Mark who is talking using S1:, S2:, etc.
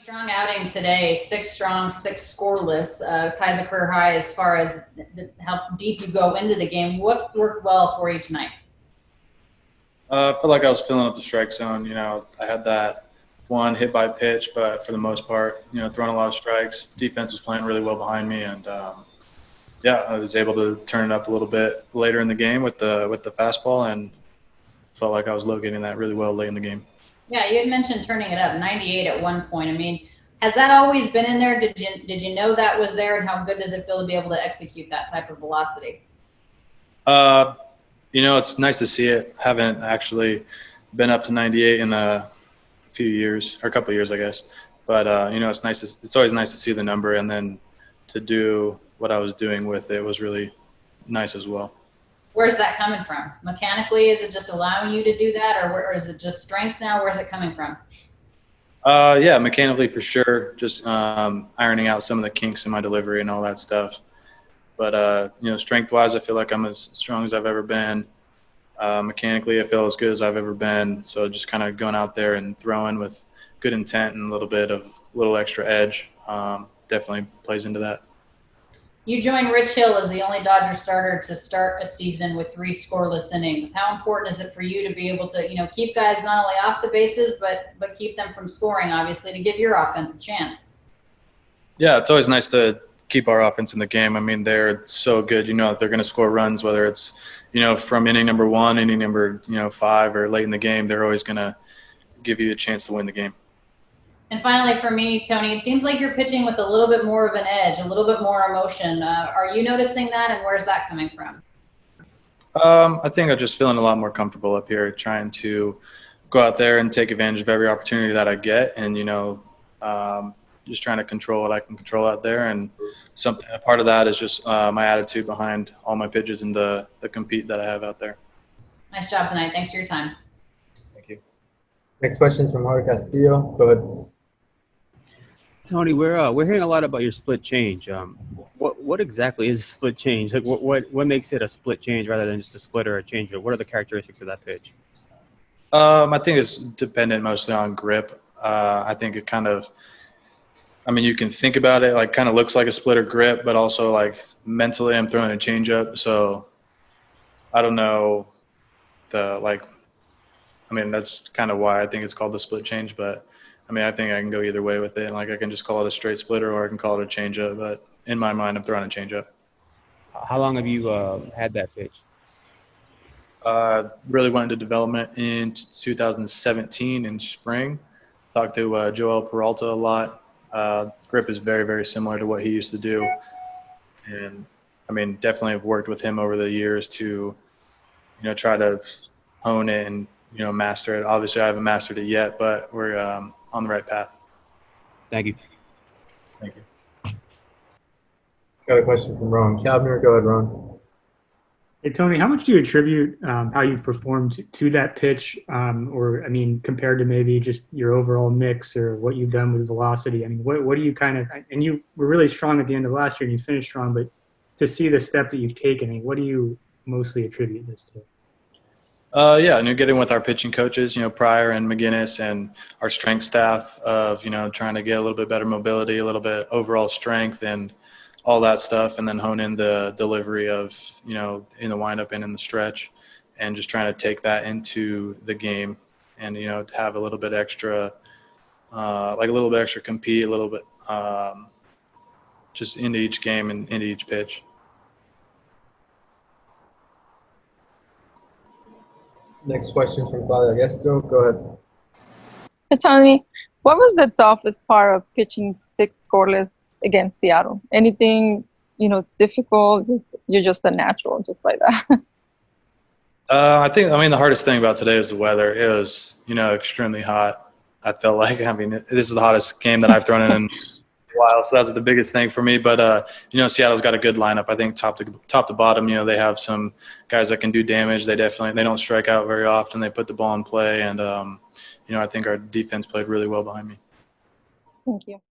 S1: Strong outing today, 6 strong, 6 scoreless, ties a career high as far as how deep you go into the game. What worked well for you tonight?
S2: I feel like I was filling up the strike zone. I had that one hit by pitch, but for the most part, throwing a lot of strikes. Defense was playing really well behind me, and yeah, I was able to turn it up a little bit later in the game with the fastball, and felt like I was locating that really well late in the game.
S1: Yeah, you had mentioned turning it up 98 at one point. I mean, has that always been in there? Did you know that was there, and how good does it feel to be able to execute that type of velocity?
S2: Uh, it's nice to see it. Haven't actually been up to 98 in a few years, or a couple of years, I guess. But it's nice. It's always nice to see the number, and then to do what I was doing with it was really nice as well.
S1: Where's that coming from? Mechanically, is it just allowing you to do that, or is it just strength now? Where's it coming from?
S2: Yeah, mechanically for sure. Just ironing out some of the kinks in my delivery and all that stuff. But strength-wise, I feel like I'm as strong as I've ever been. Mechanically, I feel as good as I've ever been. So just kind of going out there and throwing with good intent and a little extra edge definitely plays into that.
S1: You joined Rich Hill as the only Dodger starter to start a season with 3 scoreless innings. How important is it for you to be able to, keep guys not only off the bases, but keep them from scoring, obviously, to give your offense a chance?
S2: Yeah, it's always nice to keep our offense in the game. I mean, they're so good. They're going to score runs, whether it's, from inning number 1, inning number, 5, or late in the game. They're always going to give you a chance to win the game.
S1: And finally, for me, Tony, it seems like you're pitching with a little bit more of an edge, a little bit more emotion. Are you noticing that, and where's that coming from?
S2: I think I'm just feeling a lot more comfortable up here, trying to go out there and take advantage of every opportunity that I get, and just trying to control what I can control out there. And a part of that is just my attitude behind all my pitches and the compete that I have out there.
S1: Nice job tonight. Thanks for your time.
S2: Thank you.
S3: Next question is from Jorge Castillo. Go ahead.
S4: Tony, we're hearing a lot about your split change. What exactly is a split change? Like what makes it a split change rather than just a split or a change? What are the characteristics of that pitch?
S2: I think it's dependent mostly on grip. I think it you can think about it like kind of looks like a split or grip, but also like mentally I'm throwing a changeup. So I don't know that's kind of why I think it's called the split change, but I think I can go either way with it. Like I can just call it a straight splitter or I can call it a changeup, but in my mind, I'm throwing a changeup.
S4: How long have you had that pitch?
S2: Really went into development in 2017 in spring. Talked to Joel Peralta a lot. Grip is very, very similar to what he used to do. And definitely have worked with him over the years to, try to hone it and, master it. Obviously I haven't mastered it yet, but we're on the right path.
S4: Thank you.
S2: Thank you.
S3: Got a question from Rowan Kavner. Go ahead, Rowan.
S5: Hey, Tony, how much do you attribute how you've performed to that pitch, compared to maybe just your overall mix or what you've done with velocity? What do you and you were really strong at the end of last year and you finished strong, but to see the step that you've taken, what do you mostly attribute this to?
S2: Getting with our pitching coaches, Pryor and McGinnis, and our strength staff of, trying to get a little bit better mobility, a little bit overall strength and all that stuff, and then hone in the delivery of, in the windup and in the stretch, and just trying to take that into the game and, have a little bit extra, compete, a little bit just into each game and into each pitch.
S3: Next question from Claudia Gestro. Go ahead.
S6: Hey, Tony, what was the toughest part of pitching 6 scoreless against Seattle? Anything, difficult? You're just a natural, just like that.
S2: The hardest thing about today was the weather. It was, extremely hot. I felt like, this is the hottest game that I've thrown in a while, so that's the biggest thing for me. But Seattle's got a good lineup. I think top to bottom, they have some guys that can do damage. They don't strike out very often. They put the ball in play, and I think our defense played really well behind me.
S6: Thank you.